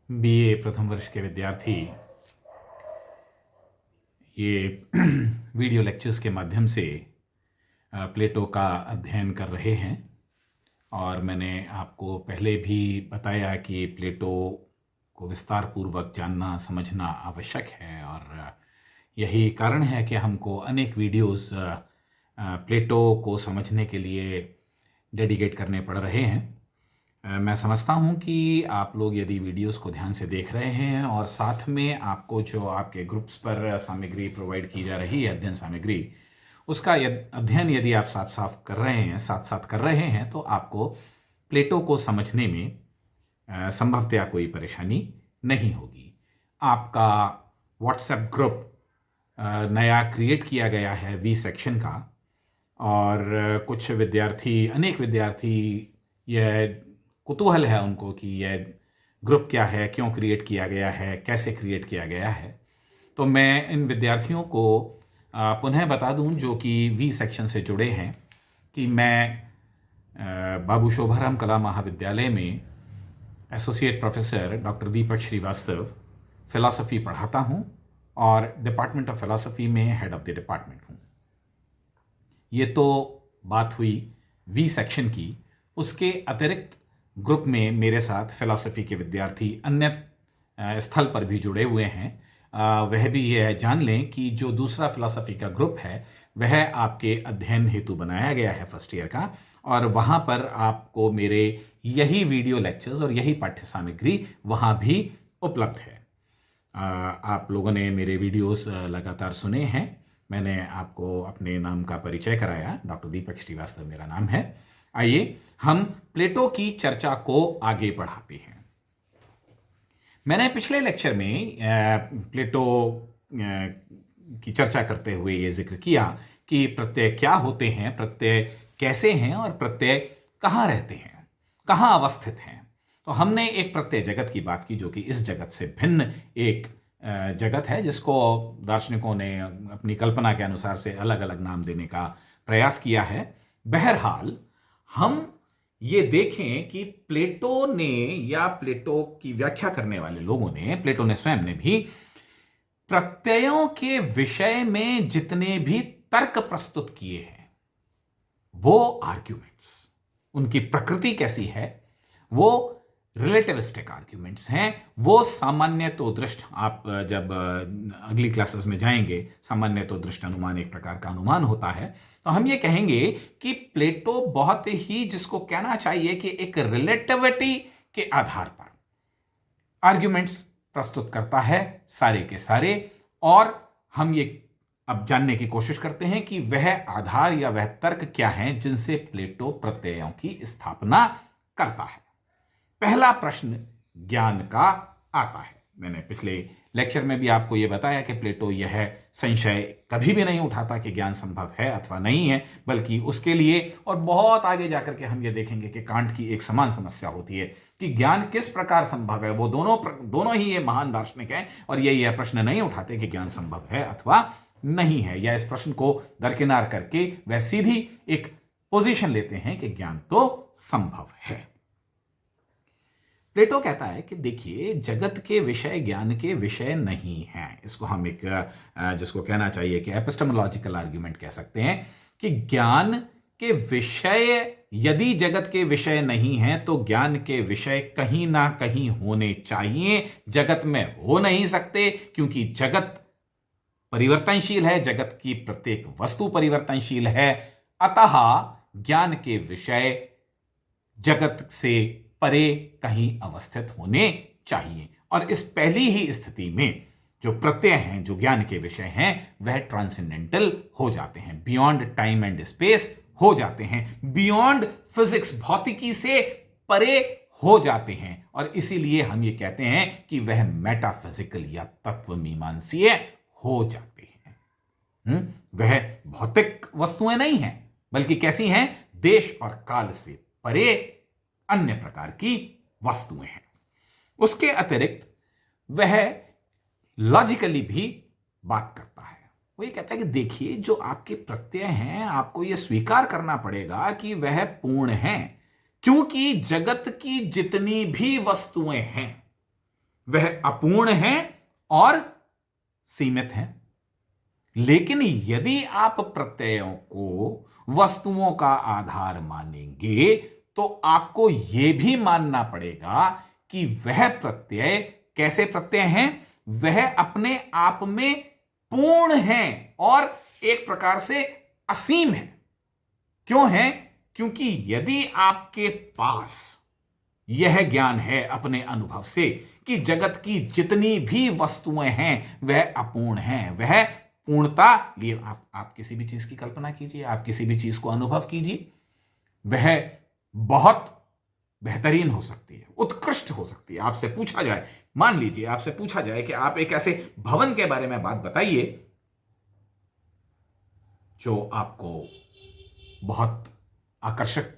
BA प्रथम वर्ष के विद्यार्थी ये वीडियो लेक्चर्स के माध्यम से प्लेटो का अध्ययन कर रहे हैं। और मैंने आपको पहले भी बताया कि प्लेटो को विस्तार पूर्वक जानना समझना आवश्यक है, और यही कारण है कि हमको अनेक वीडियोस प्लेटो को समझने के लिए डेडिकेट करने पड़ रहे हैं। मैं समझता हूँ कि आप लोग यदि वीडियोस को ध्यान से देख रहे हैं और साथ में आपको जो आपके ग्रुप्स पर सामग्री प्रोवाइड की जा रही है, अध्ययन सामग्री, उसका अध्ययन यदि आप साथ साथ कर रहे हैं, साथ साथ कर रहे हैं, तो आपको प्लेटो को समझने में संभवतया कोई परेशानी नहीं होगी। आपका व्हाट्सएप ग्रुप नया क्रिएट किया गया है वी सेक्शन का, और कुछ विद्यार्थी, अनेक विद्यार्थी, यह कुतूहल है उनको कि यह ग्रुप क्या है, क्यों क्रिएट किया गया है, कैसे क्रिएट किया गया है। तो मैं इन विद्यार्थियों को पुनः बता दूं जो कि वी सेक्शन से जुड़े हैं कि मैं बाबू शोभाराम कला महाविद्यालय में एसोसिएट प्रोफेसर डॉक्टर दीपक श्रीवास्तव फिलॉसफी पढ़ाता हूं और डिपार्टमेंट ऑफ फिलॉसफी में हेड ऑफ द डिपार्टमेंट हूं। ये तो बात हुई वी सेक्शन की। उसके अतिरिक्त ग्रुप में मेरे साथ फिलॉसफी के विद्यार्थी अन्य स्थल पर भी जुड़े हुए हैं। वह भी यह जान लें कि जो दूसरा फिलॉसफी का ग्रुप है वह आपके अध्ययन हेतु बनाया गया है फर्स्ट ईयर का, और वहाँ पर आपको मेरे यही वीडियो लेक्चर्स और यही पाठ्य सामग्री वहाँ भी उपलब्ध है। आप लोगों ने मेरे वीडियोस लगातार सुने हैं। मैंने आपको अपने नाम का परिचय कराया, डॉक्टर दीपक श्रीवास्तव मेरा नाम है। आइए हम प्लेटो की चर्चा को आगे बढ़ाते हैं। मैंने पिछले लेक्चर में प्लेटो की चर्चा करते हुए ये जिक्र किया कि प्रत्यय क्या होते हैं, प्रत्यय कैसे हैं, और प्रत्यय कहाँ रहते हैं, कहाँ अवस्थित हैं। तो हमने एक प्रत्यय जगत की बात की जो कि इस जगत से भिन्न एक जगत है, जिसको दार्शनिकों ने अपनी कल्पना के अनुसार से अलग अलग नाम देने का प्रयास किया है। बहरहाल हम ये देखें कि प्लेटो ने, या प्लेटो की व्याख्या करने वाले लोगों ने, प्लेटो ने स्वयं ने भी प्रत्ययों के विषय में जितने भी तर्क प्रस्तुत किए हैं वो आर्ग्यूमेंट्स, उनकी प्रकृति कैसी है, वो रिलेटिविस्टिक आर्ग्यूमेंट्स हैं। वो सामान्य तो दृष्ट, आप जब अगली क्लासेस में जाएंगे, सामान्य तो दृष्ट अनुमान एक प्रकार का अनुमान होता है। तो हम ये कहेंगे कि प्लेटो बहुत ही, जिसको कहना चाहिए कि एक रिलेटिविटी के आधार पर आर्ग्यूमेंट्स प्रस्तुत करता है सारे के सारे। और हम ये अब जानने की कोशिश करते हैं कि वह आधार या वह तर्क क्या हैं जिनसे प्लेटो प्रत्ययों की स्थापना करता है। पहला प्रश्न ज्ञान का आता है। मैंने पिछले लेक्चर में भी आपको यह बताया कि प्लेटो यह संशय कभी भी नहीं उठाता कि ज्ञान संभव है अथवा नहीं है, बल्कि उसके लिए, और बहुत आगे जाकर के हम ये देखेंगे कि कांट की एक समान समस्या होती है कि ज्ञान किस प्रकार संभव है। वो दोनों ही ये महान दार्शनिक हैं और यह प्रश्न नहीं उठाते कि ज्ञान संभव है अथवा नहीं है, या इस प्रश्न को दरकिनार करके वह सीधी एक पोजीशन लेते हैं कि ज्ञान तो संभव है। प्लेटो कहता है कि देखिए, जगत के विषय ज्ञान के विषय नहीं हैं। इसको हम एक, जिसको कहना चाहिए कि एपिस्टेमोलॉजिकल आर्ग्यूमेंट कह सकते हैं कि ज्ञान के विषय यदि जगत के विषय नहीं हैं तो ज्ञान के विषय कहीं ना कहीं होने चाहिए। जगत में हो नहीं सकते क्योंकि जगत परिवर्तनशील है, जगत की प्रत्येक वस्तु परिवर्तनशील है। अतः ज्ञान के विषय जगत से परे कहीं अवस्थित होने चाहिए। और इस पहली ही स्थिति में जो प्रत्यय हैं, जो ज्ञान के विषय हैं, वह ट्रांसेंडेंटल हो जाते हैं, बियॉन्ड टाइम एंड स्पेस हो जाते हैं, बियॉन्ड फिजिक्स, भौतिकी से परे हो जाते हैं। और इसीलिए हम ये कहते हैं कि वह मेटाफिजिकल या तत्व मीमांसीय हो जाते हैं। वह भौतिक वस्तुएं नहीं हैं, बल्कि कैसी हैं? देश और काल से परे अन्य प्रकार की वस्तुएं हैं। उसके अतिरिक्त वह लॉजिकली भी बात करता है। वो ये कहता है कि देखिए, जो आपके प्रत्यय हैं, आपको यह स्वीकार करना पड़ेगा कि वह पूर्ण हैं, क्योंकि जगत की जितनी भी वस्तुएं हैं वह अपूर्ण है और सीमित है। लेकिन यदि आप प्रत्ययों को वस्तुओं का आधार मानेंगे तो आपको यह भी मानना पड़ेगा कि वह प्रत्यय कैसे प्रत्यय हैं, वह अपने आप में पूर्ण हैं और एक प्रकार से असीम है। क्यों है? क्योंकि यदि आपके पास यह ज्ञान है अपने अनुभव से कि जगत की जितनी भी वस्तुएं हैं वह अपूर्ण हैं, वह पूर्णता लिए आप किसी भी चीज की कल्पना कीजिए, आप किसी भी चीज को अनुभव कीजिए, वह बहुत बेहतरीन हो सकती है, उत्कृष्ट हो सकती है। आपसे पूछा जाए, मान लीजिए आपसे पूछा जाए कि आप एक ऐसे भवन के बारे में बात बताइए जो आपको बहुत आकर्षक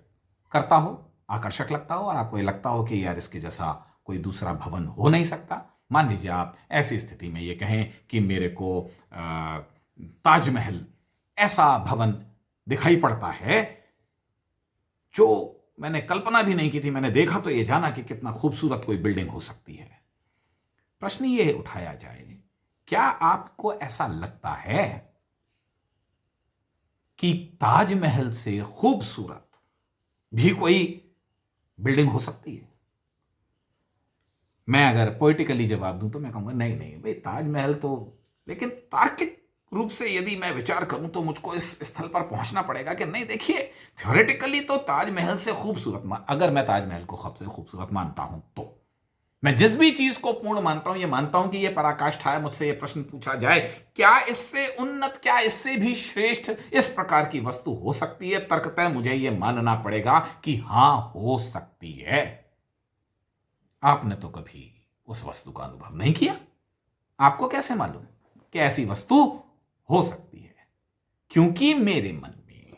करता हो, आकर्षक लगता हो और आपको ये लगता हो कि यार इसके जैसा कोई दूसरा भवन हो नहीं सकता। मान लीजिए आप ऐसी स्थिति में ये कहें कि मेरे को ताजमहल ऐसा भवन दिखाई पड़ता है जो मैंने कल्पना भी नहीं की थी, मैंने देखा तो ये जाना कि कितना खूबसूरत कोई बिल्डिंग हो सकती है। प्रश्न ये उठाया जाए, क्या आपको ऐसा लगता है कि ताजमहल से खूबसूरत भी कोई बिल्डिंग हो सकती है? मैं अगर पोइटिकली जवाब दूं तो मैं कहूंगा नहीं नहीं भाई, ताजमहल तो, लेकिन तार्किक रूप से यदि मैं विचार करूं तो मुझको इस स्थल पर पहुंचना पड़ेगा कि नहीं, देखिए थ्योरेटिकली तो ताजमहल से खूबसूरत, अगर मैं ताजमहल को सबसे खूबसूरत मानता हूं तो मैं जिस भी चीज को पूर्ण मानता हूं, ये मानता हूं कि ये पराकाष्ठा है, मुझसे ये प्रश्न पूछा जाए क्या इससे उन्नत, क्या इससे भी श्रेष्ठ इस प्रकार की वस्तु हो सकती है, तर्कतः मुझे ये मानना पड़ेगा कि हां हो सकती है। आपने तो कभी उस वस्तु का अनुभव नहीं किया, आपको कैसे मालूम कि ऐसी वस्तु हो सकती है? क्योंकि मेरे मन में,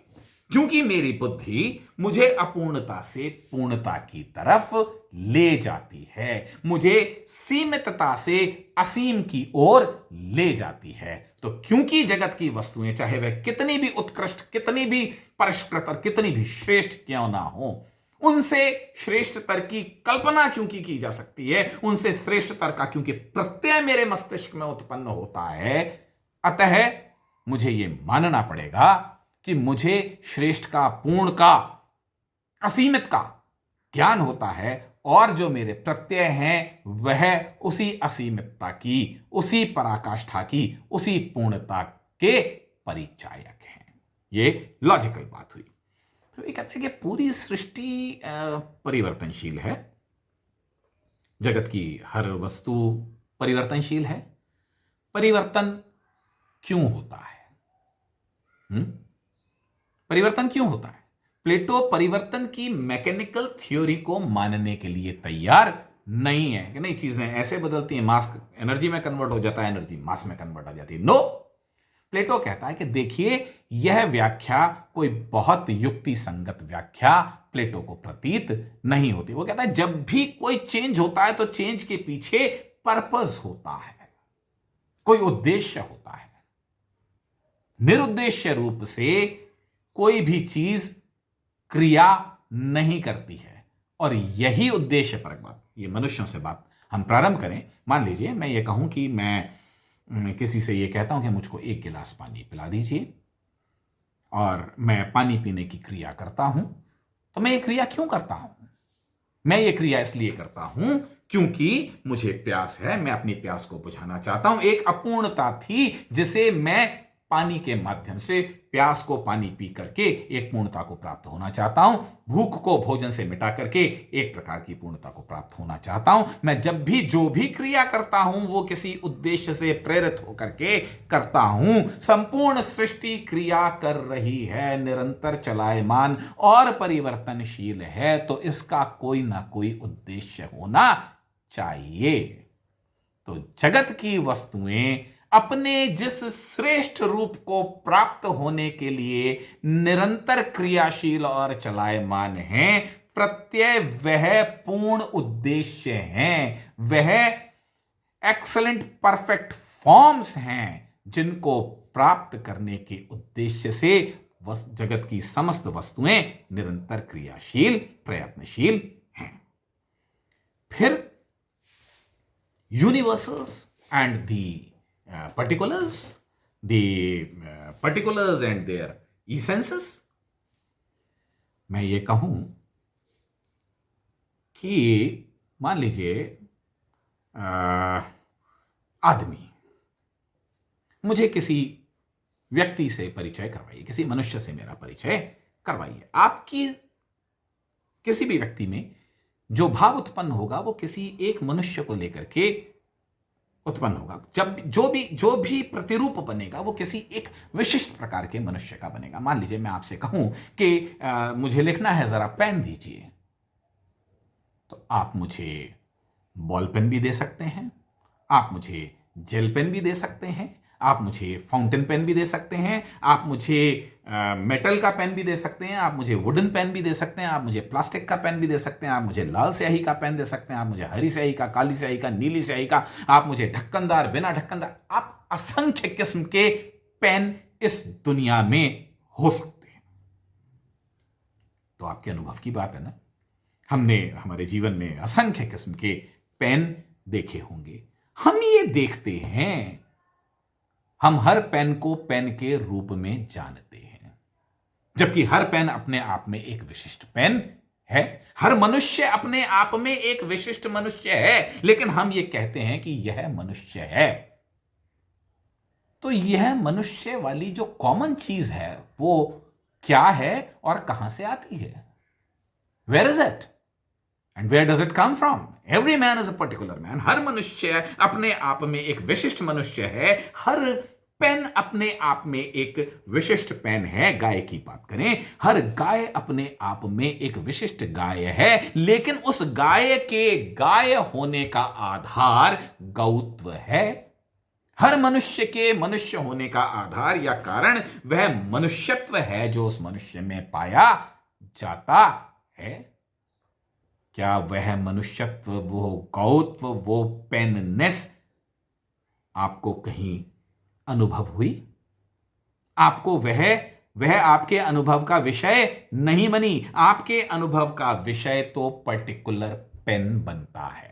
क्योंकि मेरी बुद्धि मुझे अपूर्णता से पूर्णता की तरफ ले जाती है, मुझे सीमितता से असीम की ओर ले जाती है। तो क्योंकि जगत की वस्तुएं चाहे वह कितनी भी उत्कृष्ट, कितनी भी परिष्कृत और कितनी भी श्रेष्ठ क्यों ना हो, उनसे श्रेष्ठतर की कल्पना क्योंकि की जा सकती है, उनसे श्रेष्ठतर का क्योंकि प्रत्यय मेरे मस्तिष्क में उत्पन्न होता है, अतः मुझे यह मानना पड़ेगा कि मुझे श्रेष्ठ का, पूर्ण का, असीमित का ज्ञान होता है और जो मेरे प्रत्यय हैं वह उसी असीमितता की, उसी पराकाष्ठा की, उसी पूर्णता के परिचायक हैं। ये लॉजिकल बात हुई। तो ये कहते हैं कि पूरी सृष्टि परिवर्तनशील है, जगत की हर वस्तु परिवर्तनशील है। परिवर्तन क्यों होता है? परिवर्तन क्यों होता है? प्लेटो परिवर्तन की मैकेनिकल थ्योरी को मानने के लिए तैयार नहीं है कि नहीं, चीजें ऐसे बदलती हैं, मास एनर्जी में कन्वर्ट हो जाता है, एनर्जी मास में कन्वर्ट हो जाती है। नो, प्लेटो कहता है कि देखिए यह व्याख्या कोई बहुत युक्ति संगत व्याख्या प्लेटो को प्रतीत नहीं होती। वो कहता है जब भी कोई चेंज होता है तो चेंज के पीछे पर्पस होता है, कोई उद्देश्य होता है। निरुद्देश्य रूप से कोई भी चीज क्रिया नहीं करती है और यही उद्देश्य परक बात। ये मनुष्यों से बात हम प्रारंभ करें। मान लीजिए मैं ये कहूं कि मैं किसी से ये कहता हूं कि मुझको 1 गिलास पानी पिला दीजिए और मैं पानी पीने की क्रिया करता हूं। तो मैं ये क्रिया क्यों करता हूं? मैं ये क्रिया इसलिए करता हूं क्योंकि मुझे प्यास है, मैं अपनी प्यास को बुझाना चाहता हूं। एक अपूर्णता थी जिसे मैं पानी के माध्यम से, प्यास को पानी पी करके एक पूर्णता को प्राप्त होना चाहता हूं। भूख को भोजन से मिटा करके एक प्रकार की पूर्णता को प्राप्त होना चाहता हूं। मैं जब भी जो भी क्रिया करता हूं वो किसी उद्देश्य से प्रेरित होकर के करता हूं। संपूर्ण सृष्टि क्रिया कर रही है, निरंतर चलायमान और परिवर्तनशील है, तो इसका कोई ना कोई उद्देश्य होना चाहिए। तो जगत की वस्तुएं अपने जिस श्रेष्ठ रूप को प्राप्त होने के लिए निरंतर क्रियाशील और चलायमान हैं, प्रत्यय वह पूर्ण उद्देश्य हैं, वह एक्सलेंट परफेक्ट फॉर्म्स हैं जिनको प्राप्त करने के उद्देश्य से जगत की समस्त वस्तुएं निरंतर क्रियाशील, प्रयत्नशील हैं। फिर universals and the particulars and their essences. मैं ये कहूं कि मान लीजिए आदमी मुझे किसी व्यक्ति से परिचय करवाइए, किसी मनुष्य से मेरा परिचय करवाइए। आपकी किसी भी व्यक्ति में जो भाव उत्पन्न होगा वो किसी एक मनुष्य को लेकर के उत्पन्न होगा। जब जो भी प्रतिरूप बनेगा वो किसी एक विशिष्ट प्रकार के मनुष्य का बनेगा। मान लीजिए मैं आपसे कहूं कि मुझे लिखना है, जरा पेन दीजिए, तो आप मुझे बॉल पेन भी दे सकते हैं, आप मुझे जेल पेन भी दे सकते हैं, आप मुझे फाउंटेन पेन भी दे सकते हैं, आप मुझे मेटल का पेन भी दे सकते हैं, आप मुझे वुडन पेन भी दे सकते हैं, आप मुझे प्लास्टिक का पेन भी दे सकते हैं, आप मुझे लाल स्याही का पेन दे सकते हैं, आप मुझे हरी स्याही का, काली स्याही का, नीली स्याही का, आप मुझे ढक्कनदार, बिना ढक्कनदार, आप असंख्य किस्म के पेन इस दुनिया में हो सकते हैं। तो आपके अनुभव की बात है ना। हमने हमारे जीवन में असंख्य किस्म के पेन देखे होंगे। हम ये देखते हैं, हम हर पेन को पेन के रूप में जानते हैं, जबकि हर पेन अपने आप में एक विशिष्ट पेन है। हर मनुष्य अपने आप में एक विशिष्ट मनुष्य है, लेकिन हम ये कहते हैं कि यह मनुष्य है। तो यह मनुष्य वाली जो कॉमन चीज है वो क्या है और कहां से आती है? Where is it and where does it come from? Every man is a particular man. हर मनुष्य अपने आप में एक विशिष्ट मनुष्य है। हर पेन अपने आप में एक विशिष्ट पेन है। गाय की बात करें, हर गाय अपने आप में एक विशिष्ट गाय है, लेकिन उस गाय के गाय होने का आधार गौत्व है। हर मनुष्य के मनुष्य होने का आधार या कारण वह मनुष्यत्व है जो उस मनुष्य में पाया जाता है। क्या वह मनुष्यत्व, वो गौत्व, वो पेननेस आपको कहीं अनुभव हुई? आपको वह आपके अनुभव का विषय नहीं बनी। आपके अनुभव का विषय तो पर्टिकुलर पेन बनता है।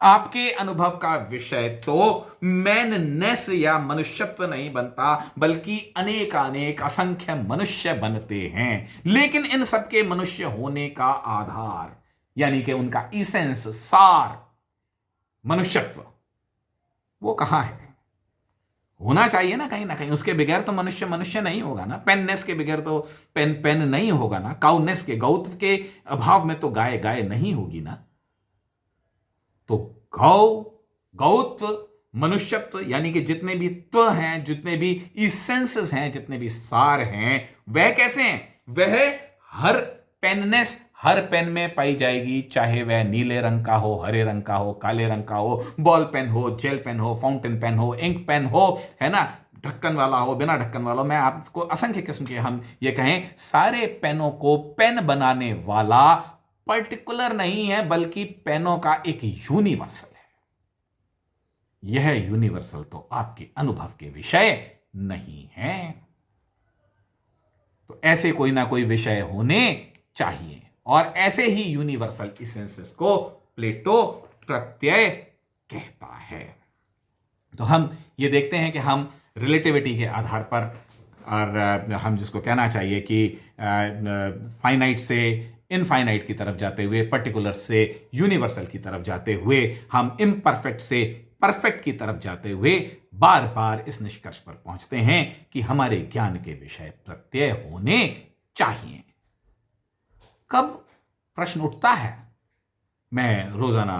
आपके अनुभव का विषय तो मैननेस या मनुष्यत्व नहीं बनता, बल्कि अनेक असंख्य मनुष्य बनते हैं। लेकिन इन सबके मनुष्य होने का आधार यानी कि उनका इसेंस, सार, मनुष्यत्व, वो कहां है? होना चाहिए ना कहीं। उसके बगैर तो मनुष्य मनुष्य नहीं होगा ना। पेननेस के बगैर तो पेन नहीं होगा ना। काउनेस के, गौत्व के अभाव में तो गाय गाय नहीं होगी ना। तो गौत्व, मनुष्यत्व यानी कि जितने भी त्व हैं, जितने भी इसेंसेस हैं, जितने भी सार हैं, वह कैसे हैं? वह हर पेननेस हर पेन में पाई जाएगी, चाहे वह नीले रंग का हो, हरे रंग का हो, काले रंग का हो, बॉल पेन हो, जेल पेन हो, फाउंटेन पेन हो, इंक पेन हो, है ना, ढक्कन वाला हो, बिना ढक्कन वाला हो। मैं आपको असंख्य किस्म के, हम ये कहें, सारे पेनों को पेन बनाने वाला पर्टिकुलर नहीं है, बल्कि पेनों का एक यूनिवर्सल है। यह यूनिवर्सल तो आपके अनुभव के विषय नहीं है। तो ऐसे कोई ना कोई विषय होने चाहिए, और ऐसे ही यूनिवर्सल इसेंसेस को प्लेटो प्रत्यय कहता है। तो हम ये देखते हैं कि हम रिलेटिविटी के आधार पर, और हम जिसको कहना चाहिए कि फाइनाइट से इनफाइनाइट की तरफ जाते हुए, पर्टिकुलर से यूनिवर्सल की तरफ जाते हुए, हम इम्परफेक्ट से परफेक्ट की तरफ जाते हुए बार बार इस निष्कर्ष पर पहुंचते हैं कि हमारे ज्ञान के विषय प्रत्यय होने चाहिए। कब प्रश्न उठता है? मैं रोजाना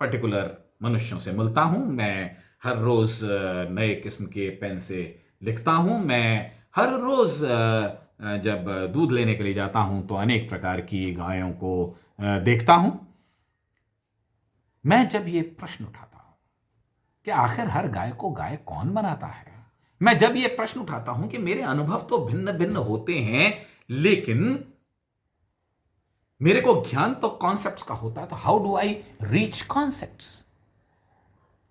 पर्टिकुलर मनुष्यों से मिलता हूं, मैं हर रोज नए किस्म के पेन से लिखता हूं, मैं हर रोज जब दूध लेने के लिए जाता हूं तो अनेक प्रकार की गायों को देखता हूं। मैं जब ये प्रश्न उठाता हूं कि आखिर हर गाय को गाय कौन बनाता है, मैं जब ये प्रश्न उठाता हूं कि मेरे अनुभव तो भिन्न भिन्न होते हैं, लेकिन मेरे को ज्ञान तो कॉन्सेप्ट्स का होता है, तो how do I reach concepts?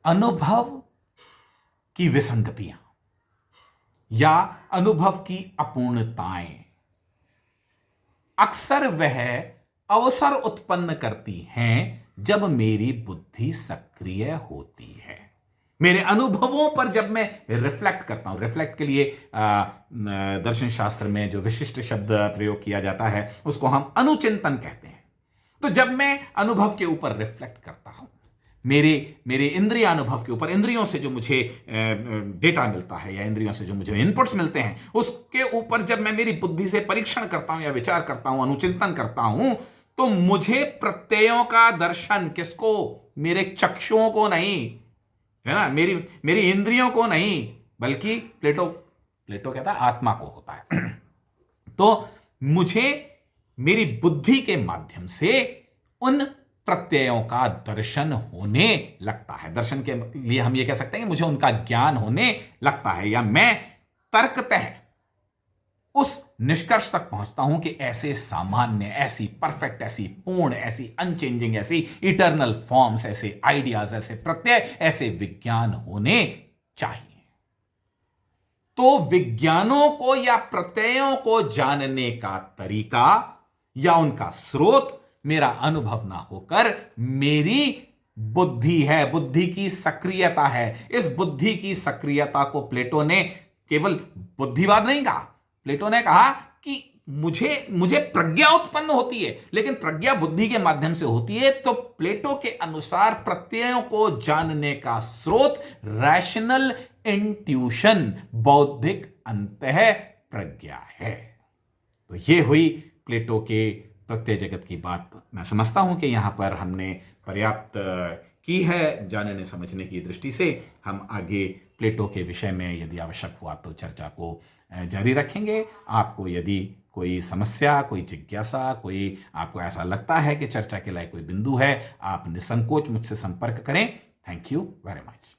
अनुभव की विसंगतियां या अनुभव की अपूर्णताएं अक्सर वह अवसर उत्पन्न करती हैं जब मेरी बुद्धि सक्रिय होती है। मेरे अनुभवों पर जब मैं रिफ्लेक्ट करता हूं, रिफ्लेक्ट के लिए दर्शन शास्त्र में जो विशिष्ट शब्द प्रयोग किया जाता है उसको हम अनुचिंतन कहते हैं। तो जब मैं अनुभव के ऊपर रिफ्लेक्ट करता हूं, मेरे इंद्रिय अनुभव के ऊपर, इंद्रियों से जो मुझे डेटा मिलता है या इंद्रियों से जो मुझे इनपुट्स मिलते हैं उसके ऊपर जब मैं मेरी बुद्धि से परीक्षण करता हूं या विचार करता हूं, अनुचिंतन करता हूं, तो मुझे प्रत्ययों का दर्शन, किसको? मेरे चक्षुओं को नहीं, है ना, मेरी इंद्रियों को नहीं, बल्कि प्लेटो कहता है आत्मा को होता है। तो मुझे मेरी बुद्धि के माध्यम से उन प्रत्ययों का दर्शन होने लगता है। दर्शन के लिए हम ये कह सकते हैं कि मुझे उनका ज्ञान होने लगता है, या मैं तर्कतः उस निष्कर्ष तक पहुंचता हूं कि ऐसे सामान्य, ऐसी परफेक्ट, ऐसी पूर्ण, ऐसी अनचेंजिंग, ऐसी इटर्नल फॉर्म्स, ऐसे आइडियाज, ऐसे प्रत्यय, ऐसे विज्ञान होने चाहिए। तो विज्ञानों को या प्रत्ययों को जानने का तरीका या उनका स्रोत मेरा अनुभव ना होकर मेरी बुद्धि है, बुद्धि की सक्रियता है। इस बुद्धि की सक्रियता को प्लेटो ने केवल बुद्धिवाद नहीं कहा, प्लेटो ने कहा कि मुझे प्रज्ञा उत्पन्न होती है, लेकिन प्रज्ञा बुद्धि के माध्यम से होती है। तो प्लेटो के अनुसार प्रत्ययों को जानने का स्रोत रैशनल इंट्यूशन, बौद्धिक अंतः प्रज्ञा है। तो यह हुई प्लेटो के प्रत्यय जगत की बात। मैं समझता हूं कि यहां पर हमने पर्याप्त की है जानने समझने की दृष्टि से। हम आगे प्लेटो के विषय में यदि आवश्यक हुआ तो चर्चा को जारी रखेंगे। आपको यदि कोई समस्या, कोई जिज्ञासा, कोई आपको ऐसा लगता है कि चर्चा के लायक कोई बिंदु है, आप निसंकोच मुझसे संपर्क करें। Thank you very much.